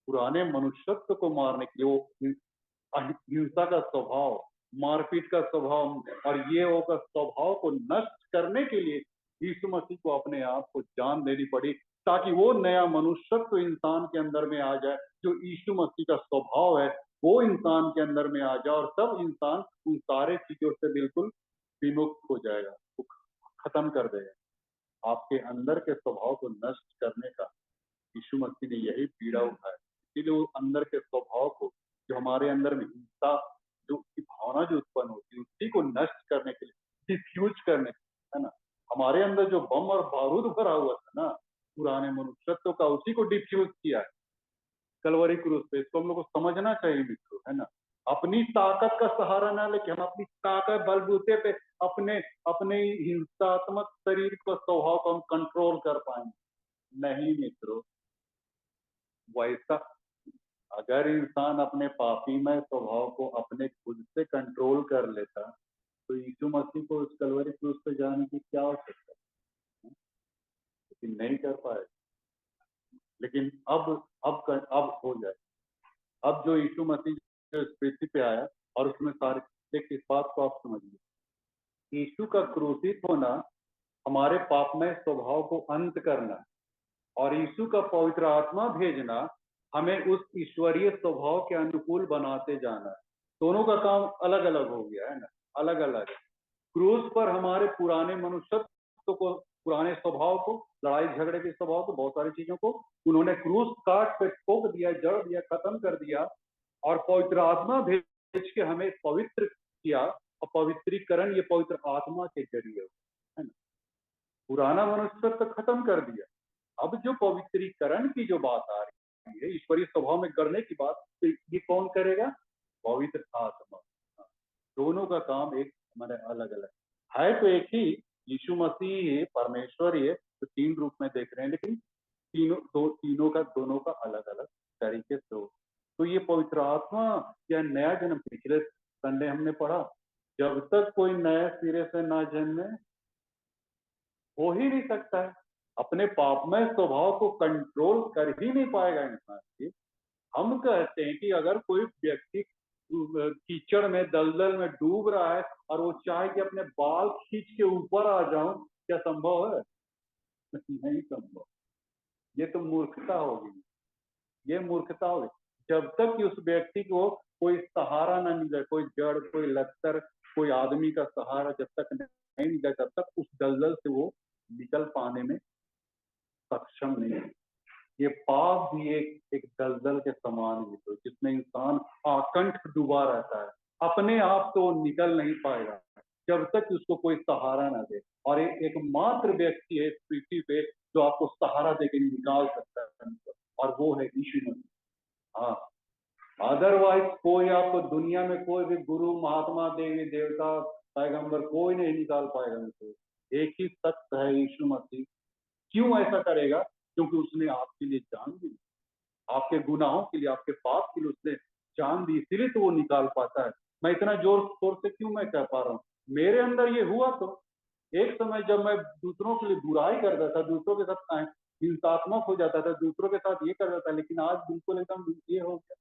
पुराने मनुष्यत्व को मारने के लिए, वो हिंसा का स्वभाव, मारपीट का स्वभाव और ये वो का स्वभाव को नष्ट करने के लिए यीशु मसीह को अपने आप को जान देनी पड़ी, ताकि वो नया मनुष्यत्व इंसान के अंदर में आ जाए। जो यीशु मसीह का स्वभाव है वो इंसान के अंदर में आ जाए, और तब इंसान उन सारे चीजों से बिल्कुल विमुक्त हो जाएगा, वो खत्म कर देगा। आपके अंदर के स्वभाव को नष्ट करने का यीशु मसीह ने यही पीड़ा उठाया। इसीलिए वो अंदर के स्वभाव को, जो हमारे अंदर में हिंसा, जो की भावना जो उत्पन्न होती है, उसी को नष्ट करने के लिए, डिफ्यूज करने के लिए, है ना, हमारे अंदर जो बम और बारूद भरा हुआ था ना पुराने मनुष्यत्व का, उसी को डिफ्यूज किया है कलवरी क्रूस पे। इसको हम लोग को समझना चाहिए मित्रों, है ना। अपनी ताकत का सहारा ना लेके हम अपनी ताकत बलबूते पे अपने अपने हिंसात्मक शरीर को, स्वभाव को हम कंट्रोल कर पाएंगे नहीं मित्रों। वैसा अगर इंसान अपने पापीमय स्वभाव को अपने खुद से कंट्रोल कर लेता तो यीशु मसीह को उस कलवरी क्रूस पे जाने की क्या आवश्यकता है? लेकिन नहीं कर पाए। लेकिन अब हो जाए। अब जो यीशु मसीह जो इस पृथ्वी पे आया और उसमें सारे, एक इस बात को आप समझिए, यीशु का क्रूसित होना हमारे पापमय स्वभाव को अंत करना, और यीशु का पवित्र आत्मा भेजना हमें उस ईश्वरीय स्वभाव के अनुकूल बनाते जाना है। दोनों का काम अलग अलग हो गया है ना, अलग अलग। क्रूस पर हमारे पुराने मनुष्यत्व को, पुराने स्वभाव को, लड़ाई झगड़े के स्वभाव को, बहुत सारी चीजों को उन्होंने क्रूस काट पे ठोक दिया, जड़ दिया, खत्म कर दिया, और पवित्र आत्मा भेज के हमें पवित्र किया। और पवित्रीकरण ये पवित्र आत्मा के जरिए है ना। पुराना मनुष्यत्व खत्म कर दिया। अब जो पवित्रीकरण की जो बात आ रही है, ईश्वरीय स्वभाव में करने की बात, तो ये कौन करेगा? पवित्र आत्मा। दोनों का काम एक हमारे अलग अलग है, तो एक ही यीशु मसीह है, परमेश्वर ही है, तो तीन रूप में देख रहे हैं, लेकिन तीनों का, दोनों का अलग अलग तरीके से हो। तो ये पवित्र आत्मा या नया जन्म, पिछले संडे हमने पढ़ा, जब तक कोई नए सिरे से ना जन्मे हो ही नहीं सकता है। अपने पापमय स्वभाव को कंट्रोल कर ही नहीं पाएगा इंसान की। हम कहते हैं कि अगर कोई व्यक्ति कीचड़ में, दलदल में डूब रहा है और वो चाहे कि अपने बाल खींच के ऊपर आ जाऊं, क्या संभव है? नहीं संभव। ये तो मूर्खता होगी, ये मूर्खता होगी। जब तक कि उस व्यक्ति को कोई सहारा न मिले, कोई जड़, कोई लश्कर, कोई आदमी का सहारा जब तक नहीं मिले, तब तक उस दलदल से वो निकल पाने में सक्षम नहीं है। ये पाप भी एक दलदल के समान है मित्रों, जिसमें इंसान आकंठ डूबा रहता है, अपने आप से वो निकल नहीं पाएगा जब तक उसको कोई सहारा ना दे। और एकमात्र व्यक्ति है इस पृथ्वी पे जो आपको सहारा देके निकाल सकता है मित्रों, और वो है यीशु मसीह। हाँ, अदरवाइज कोई आपको दुनिया में कोई भी गुरु, महात्मा, देवी देवता, पैगंबर कोई नहीं निकाल पाएगा मित्रों। एक ही सत्य है यीशु मसीह। क्यों ऐसा करेगा? क्योंकि उसने आपके लिए जान दी, आपके गुनाहों के लिए, आपके पाप के लिए उसने जान दी, इसीलिए तो वो निकाल पाता है। मैं इतना जोर शोर से क्यों मैं कह पा रहा हूँ? मेरे अंदर ये हुआ तो एक समय जब मैं दूसरों के लिए बुराई करता था, दूसरों के साथ हिंसात्मक हो जाता था, दूसरों के साथ ये करता था, लेकिन आज बिल्कुल एकदम ये हो गया।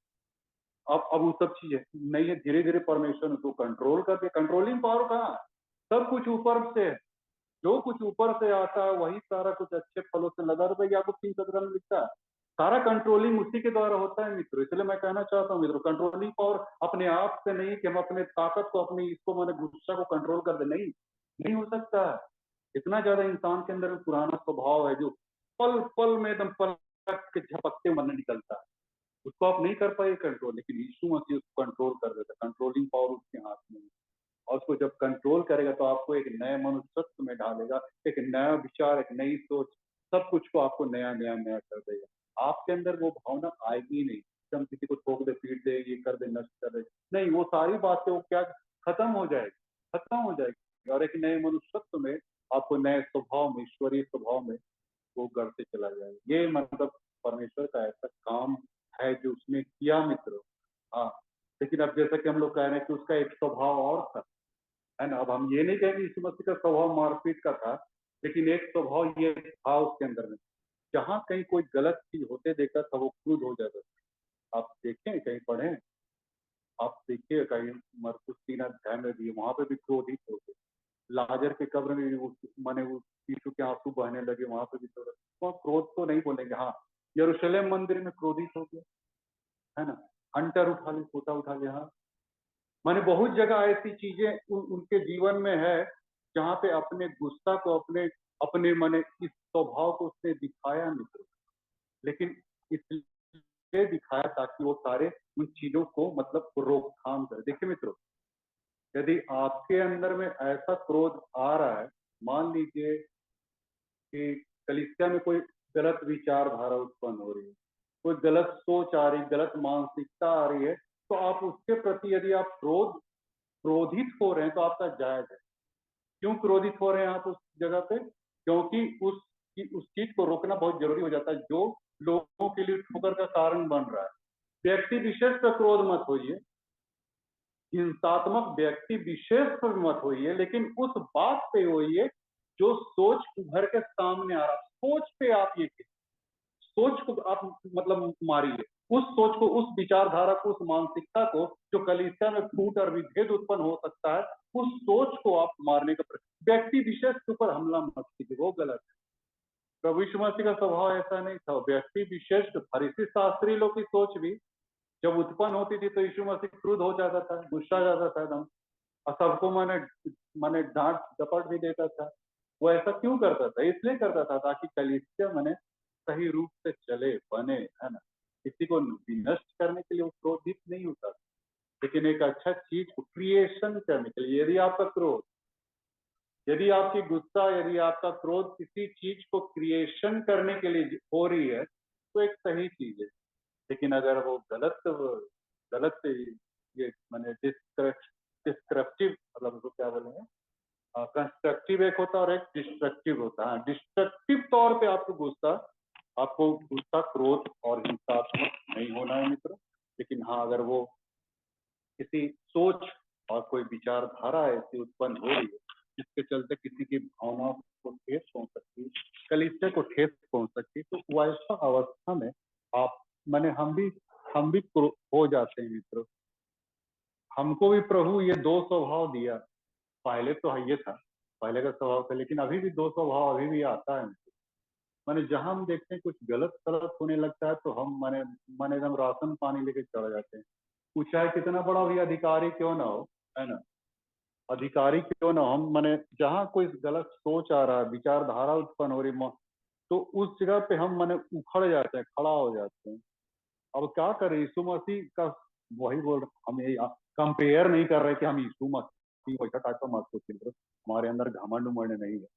अब वो सब चीजें नहीं है, धीरे धीरे परमेश्वर ने उसको कंट्रोल कर दिया। कंट्रोलिंग पावर कहाँ है? सब कुछ ऊपर से है। जो कुछ ऊपर से आता है वही सारा कुछ अच्छे फलों से लदा रहता है। आपको 3:17 में लिखता है, सारा कंट्रोलिंग उसी के द्वारा होता है मित्रों। इसलिए मैं कहना चाहता हूँ मित्रों, कंट्रोलिंग पावर अपने आप से नहीं कि हम अपने ताकत को, अपने इसको, मैंने गुस्सा को कंट्रोल कर दे, नहीं, नहीं हो सकता है। इतना ज्यादा इंसान के अंदर पुराना स्वभाव है जो पल पल में एकदम पलक के झपकते मन निकलता है, उसको आप नहीं कर पाए कंट्रोल, लेकिन यीशु मसीह उसको कंट्रोल कर देता है। कंट्रोलिंग पावर उसके हाथ में है, और उसको जब कंट्रोल करेगा तो आपको एक नए मनुष्यत्व में डालेगा, एक नया विचार, एक नई सोच, सब कुछ को आपको नया नया नया कर देगा। आपके अंदर वो भावना आएगी नहीं कि हम किसी को ठोक दे, पीट दे, ये कर दे, नष्ट कर दे, नहीं, वो सारी बातें वो क्या खत्म हो जाएगी, खत्म हो जाएगी, और एक नए मनुष्यत्व में आपको नए स्वभाव में, ईश्वरीय स्वभाव में वो करते चला जाएगा। ये मतलब परमेश्वर का ऐसा काम है जो उसने किया मित्रों। हाँ, लेकिन अब जैसा कि हम लोग कह रहे हैं कि उसका एक स्वभाव और था, है ना। अब हम ये नहीं कहेंगे यीशु मसीह का स्वभाव मारपीट का था, लेकिन एक स्वभाव ये था उसके अंदर में, जहां कहीं कोई गलत चीज होते देखा था वो क्रुद्ध हो जाता था। आप देखें, कहीं पढ़े, आप देखिए कहीं मरकुस 3 अध्याय में भी, वहां पे भी क्रोधित हो गए। लाजर के कब्र में भी माने वो यीशु के आंसू बहने लगे, वहां पे भी तो क्रोध तो नहीं बोलेंगे। हाँ, यरूशलेम मंदिर में क्रोधित हो गया, है ना, हंटर उठा ले, छोटा उठा ले। हाँ, माने बहुत जगह ऐसी चीजें उनके जीवन में है जहाँ पे अपने गुस्सा को, अपने अपने माने इस स्वभाव को उसने दिखाया मित्र, लेकिन इसलिए दिखाया ताकि वो सारे उन चीजों को मतलब रोकथाम करे। देखिए मित्रों, यदि आपके अंदर में ऐसा क्रोध आ रहा है, मान लीजिए कि कलीसिया में कोई गलत विचारधारा उत्पन्न हो रही है, कोई गलत सोच आ रही, गलत मानसिकता आ रही है, तो आप उसके प्रति यदि आप क्रोधित हो रहे हैं तो आपका जायज है। क्यों क्रोधित हो रहे हैं आप उस जगह पे? क्योंकि उस चीज को रोकना बहुत जरूरी हो जाता है जो लोगों के लिए ठोकर का कारण बन रहा है। व्यक्ति विशेष पर क्रोध मत होइए, हिंसात्मक व्यक्ति विशेष पर मत होइए, लेकिन उस बात पे होइए जो सोच उभर के सामने आ रहा, सोच पे आप ये सोच को आप मतलब मारिए, उस सोच को, उस विचारधारा को, उस मानसिकता को जो कलीसिया में फूट और विभेद उत्पन्न हो सकता है, उस सोच को आप मारने का व्यक्ति विशेष के ऊपर हमला मत कीजिए, वो गलत है। प्रभु यीशु मसीह का स्वभाव ऐसा नहीं था। व्यक्ति विशेष, फरीसी शास्त्री लोग की सोच भी जब उत्पन्न होती थी तो यीशु मसीह क्रुद्ध हो जाता था, गुस्सा जाता था एकदम, और सबको मैंने मैंने डांट डपट भी देता था। वो ऐसा क्यों करता था? इसलिए करता था ताकि कलीसिया मैंने सही रूप से चले, बने, है ना। किसी को विनष्ट करने के लिए वो क्रोधित नहीं होता, लेकिन एक अच्छा चीज को क्रिएशन करने के लिए। यदि आपका क्रोध, यदि आपकी गुस्सा, यदि आपका क्रोध किसी चीज को क्रिएशन करने के लिए हो रही है तो एक सही चीज है। लेकिन अगर वो गलत गलत ये मैंने डिस्ट्रक्टिव, मतलब उसको क्या बोलेंगे, कंस्ट्रक्टिव एक होता है और एक डिस्ट्रक्टिव होता है। डिस्ट्रक्टिव तौर पे आपको गुस्सा, क्रोध और हिंसात्मक नहीं होना है मित्र। लेकिन हाँ, अगर वो किसी सोच और कोई विचारधारा ऐसी उत्पन्न हो रही है जिसके चलते किसी की भावनाओं को ठेस पहुंच सकती है, कलीसिया को ठेस पहुंच सकती है, तो वैसा अवस्था में आप मैंने हम भी हो जाते हैं मित्रों। हमको भी प्रभु ये 2 स्वभाव दिया। पहले तो ये था, पहले का स्वभाव था, लेकिन अभी भी 2 स्वभाव अभी भी आता है। माने जहां हम देखते हैं कुछ गलत सलत होने लगता है तो हम माने माने एकदम राशन पानी लेके चढ़ जाते हैं। वो चाहे कितना बड़ा भी अधिकारी क्यों ना हो, है ना, अधिकारी क्यों ना हो, हम माने जहाँ कोई गलत सोच आ रहा है, विचारधारा उत्पन्न हो रही, तो उस जगह पे हम माने उखड़ जाते हैं, खड़ा हो जाते हैं। अब क्या करें, यीशु मसीह का वही बोल रहे, हम ये कंपेयर नहीं कर रहे कि हम यीशु मसीह वैसा टाइप का मत सोचिए, हमारे अंदर घमंड उमंड नहीं है,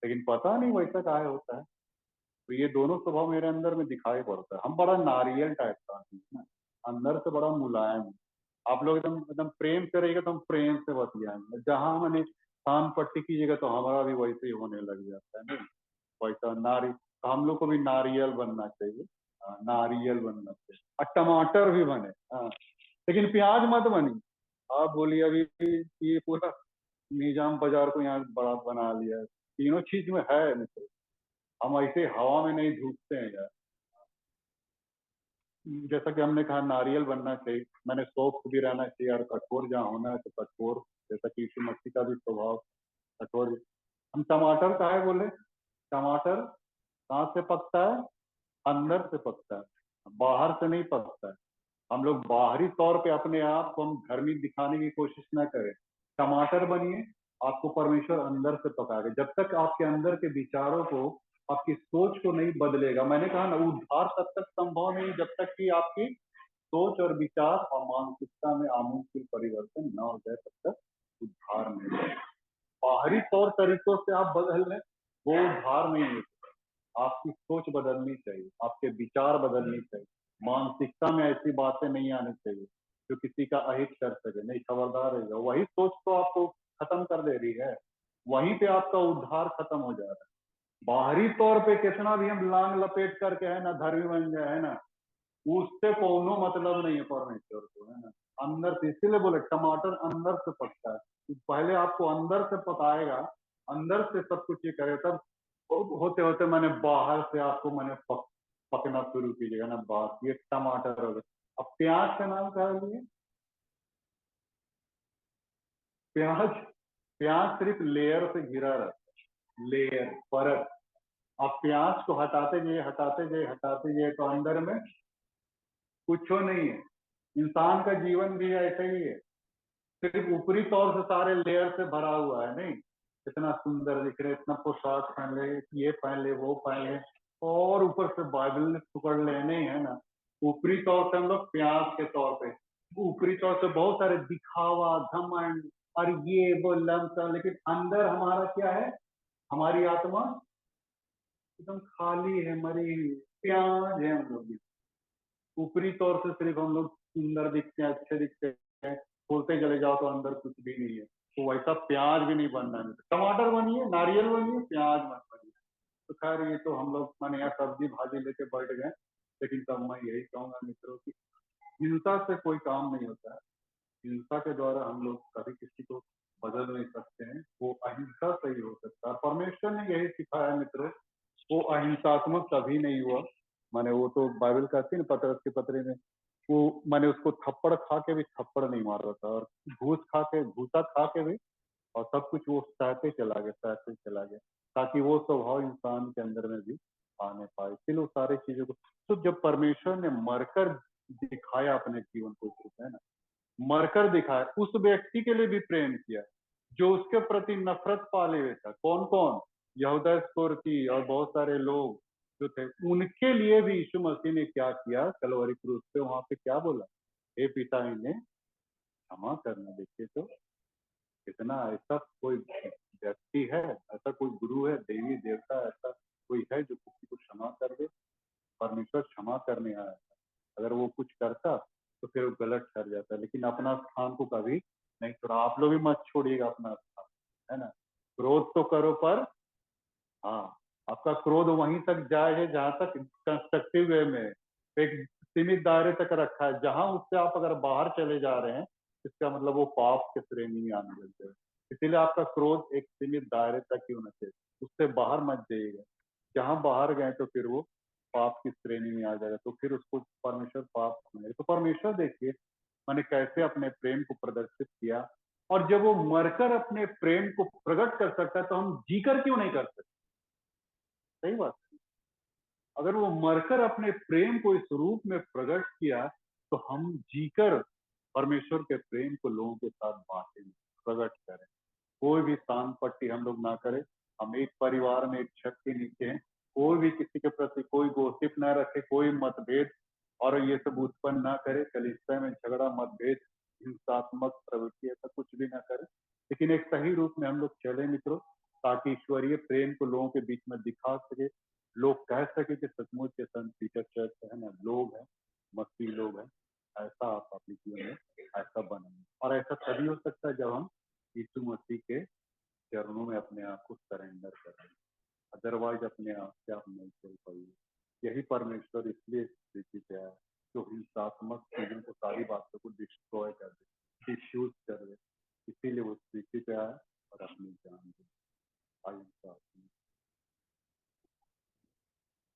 लेकिन पता नहीं वैसा क्या होता है। तो ये दोनों स्वभाव मेरे अंदर में दिखाई पड़ता है। हम बड़ा नारियल टाइप का आदमी है ना, अंदर से बड़ा मुलायम है। आप लोग एकदम एकदम प्रेम से रहिएगा तो हम प्रेम से बतियाएंगे, जहां मैंने कान पट्टी कीजिएगा तो हमारा भी वैसे ही होने लग जाता है नहीं, वैसा नारी, तो हम लोग को भी नारियल बनना चाहिए। नारियल बनना चाहिए और टमाटर भी बने। हाँ, लेकिन प्याज मत बनी। आप बोलिए अभी ये पूरा निजाम बाजार को यहाँ बड़ा बना लिया है, तीनों चीज में है मित्र। हम ऐसे हवा में नहीं धूपते हैं यार। जैसा कि हमने कहा नारियल बनना चाहिए, मैंने सॉफ्ट भी रहना चाहिए और कठोर जहाँ होना है तो कठोर, जैसा कि यीशु मसीह का भी स्वभाव कठोर। हम टमाटर का है बोले, टमाटर कहाँ से पकता है? अंदर से पकता है, बाहर से नहीं पकता है। हम लोग बाहरी तौर पे अपने आप को हम धर्मी दिखाने की कोशिश ना करें। टमाटर बनिए, आपको परमेश्वर अंदर से पकाएगा। जब तक आपके अंदर के विचारों को, आपकी सोच को नहीं बदलेगा, मैंने कहा ना उद्धार तब तक संभव नहीं जब तक कि आपकी सोच और विचार और मानसिकता में आमूल परिवर्तन न हो जाए, तब तक उद्धार नहीं है। बाहरी तौर तरीकों से आप बदल लें, वो उद्धार नहीं है। आपकी सोच बदलनी चाहिए, आपके विचार बदलनी चाहिए, मानसिकता में ऐसी बातें नहीं आनी चाहिए जो किसी का अहित कर सके। नहीं, खबरदार रहेगा, वही सोच तो आपको खत्म कर दे रही है। वहीं पे आपका उद्धार खत्म हो जा रहा है। बाहरी तौर पे कितना भी हम लांग लपेट करके है ना धर्मी बन जाए है ना, उससे कोनो मतलब नहीं है परमेश्वर को, है ना। अंदर से, इसीलिए बोले टमाटर अंदर से पकता है, तो पहले आपको अंदर से पकाएगा, अंदर से सब कुछ ये करे, तब होते होते मैंने बाहर से आपको मैंने पकना शुरू कीजिएगा ना। बात ये टमाटर हो गया। अब प्याज का नाम क्या है? प्याज, प्याज सिर्फ लेयर से घिरा रहता है, लेयर, परत। आप प्याज को हटाते जाइए, हटाते जाइए, हटाते जाइए, तो अंदर में कुछ नहीं है। इंसान का जीवन भी ऐसा ही है, सिर्फ ऊपरी तौर से सारे लेयर से भरा हुआ है नहीं। इतना सुंदर दिख रहे, इतना पोशाक पहन ले, ये पहन ले, वो पहन ले, और ऊपर से बाइबल ने पकड़ ले, नहीं है ना। ऊपरी तौर से हम लोग प्याज के तौर पे, ऊपरी तौर से बहुत सारे दिखावा, घमंड और ये वो लमसम, लेकिन अंदर हमारा क्या है? हमारी आत्मा एकदम खाली है, मरी हुई। प्याज है हम लोग। ऊपरी तौर से सिर्फ हम लोग सुंदर दिखते हैं, अच्छे दिखते हैं, खोलते चले जाओ तो अंदर कुछ भी नहीं है। तो वैसा प्याज भी नहीं बनना है। टमाटर बनिए, नारियल बनिए, प्याज मत बनिए। तो खैर ये तो हम लोग मैंने यहाँ सब्जी भाजी लेके बैठ गए, लेकिन तब मैं यही कहूंगा मित्रों की हिंसा से कोई काम नहीं होता है। हिंसा के द्वारा हम लोग कभी किसी को बदल नहीं सकते हैं, वो अहिंसा से ही हो सकता है। परमेश्वर ने यही सिखाया मित्रों, वो अहिंसात्मक कभी नहीं हुआ। माने वो तो बाइबल कहती है ना, पतरस के पत्री में, वो मैंने उसको थप्पड़ खा के भी थप्पड़ नहीं मार रहा था, और घूस खा के, घूसा खा के भी, और सब कुछ वो सहते चला गया, सहते चला गया, ताकि वो स्वभाव इंसान के अंदर में भी आने पाए। इसलिए वो सारी चीजों को, तो जब परमेश्वर ने मरकर दिखाया अपने जीवन को, है ना, मरकर दिखाया, उस व्यक्ति के लिए भी प्रेम किया जो उसके प्रति नफरत पाले हुए था। कौन कौन? यहूदा इस्करियोती और बहुत सारे लोग जो थे, उनके लिए भी यीशु मसीह ने क्या किया? कलवरी क्रूस पे वहां पे क्या बोला? हे पिता, इन्हें क्षमा करना। देखिए तो कितना, ऐसा कोई व्यक्ति है, ऐसा कोई गुरु है, देवी देवता ऐसा कोई है जो किसी को क्षमा कर दे? परमेश्वर क्षमा करने आया था। अगर वो कुछ करता तो फिर वो गलत ठहर जाता, लेकिन अपना स्थान को कभी नहीं छोड़ा। आप लोग भी मत छोड़िएगा अपना स्थान, है ना। क्रोध तो करो पर, हाँ, आपका क्रोध वहीं तक जाए है जहां तक कंस्ट्रक्टिव वे में, एक सीमित दायरे तक रखा है। जहां उससे आप अगर बाहर चले जा रहे हैं, इसका मतलब वो पाप के श्रेणी में आने लग जाए। इसीलिए आपका क्रोध एक सीमित दायरे तक ही होना चाहिए, उससे बाहर मत जाइएगा। जहां बाहर गए तो फिर वो पाप की श्रेणी में आ जाएगा, तो फिर उसको परमेश्वर पाप समझेगा। तो परमेश्वर देखिए मैंने कैसे अपने प्रेम को प्रदर्शित किया, और जब वो मरकर अपने प्रेम को प्रकट कर सकता है तो हम जीकर क्यों नहीं कर सकते? सही बात है। अगर वो मरकर अपने प्रेम को इस रूप में प्रकट किया, तो हम जीकर परमेश्वर के प्रेम को लोगों के साथ बांटें, प्रकट करें। कोई भी तान पट्टी हम लोग ना करें। हम एक परिवार में एक छत के नीचे हैं, कोई भी किसी के प्रति कोई गोसिप ना रखे, कोई मतभेद और ये सब उत्पन्न ना करे, कलीसिया में झगड़ा, मतभेद, हिंसात्मक प्रवृत्ति ऐसा कुछ भी ना करे, लेकिन एक सही रूप में हम लोग चले मित्रों, ताकि ईश्वरीय प्रेम को लोगों के बीच में दिखा सके, लोग कह सके कि सचमुच के संत पीटर चर्च है ना, लोग हैं, मसीह लोग हैं। ऐसा आप अपने जीवन में ऐसा बनेंगे, और ऐसा तभी हो सकता है जब हम यीशु मसीह के चरणों में अपने आप को सरेंडर करें, अदरवाइज अपने आप से आप नहीं चल पाइए। यही परमेश्वर इसलिए स्थिति पे आया, जो हिंसात्मक चीजों को, सारी बातों को डिस्ट्रॉय कर दे, डिफ्यूज कर दे, इसीलिए वो स्थिति पे आया और अपनी जान दी।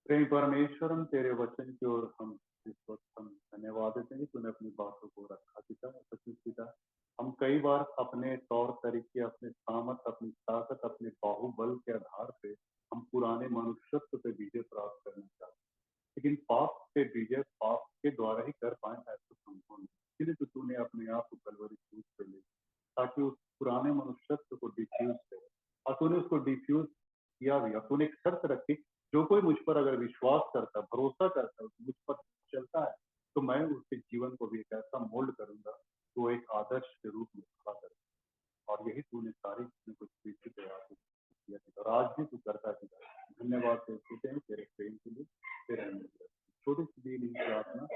प्रेम परमेश्वर, हम तेरे वचन की ओर हम इस वक्त हम धन्यवाद देते हैं कि तूने अपनी बातों को रखा पिता, सचिव पिता। हम कई बार अपने तौर तरीके, अपने सामर्थ, अपनी ताकत, अपने बाहुबल के आधार पे हम पुराने मनुष्यत्व पे विजय प्राप्त करना चाहते हैं, लेकिन पाप पे विजय पाप के द्वारा ही कर पाए ऐसा संभव नहीं। इसलिए तो तूने अपने आप को कलवरी क्रूस पे ले, ताकि उस पुराने मनुष्यत्व को डिफ्यूज करे, और तूने उसको डिफ्यूज किया भी। और तूने एक शर्त रखी, जो कोई मुझ पर अगर विश्वास करता, भरोसा करता, मुझ पर चलता है, तो मैं उसके जीवन को भी एक ऐसा मोल्ड करूंगा, तो एक आदर्श के रूप में खड़ा करूंगा। और यही तूने सारी चीजों को स्वीकृत किया था, और आज भी तू करता था। धन्यवाद देते हैं तेरे प्रेम के लिए, तेरे छोटी सी दी प्रार्थना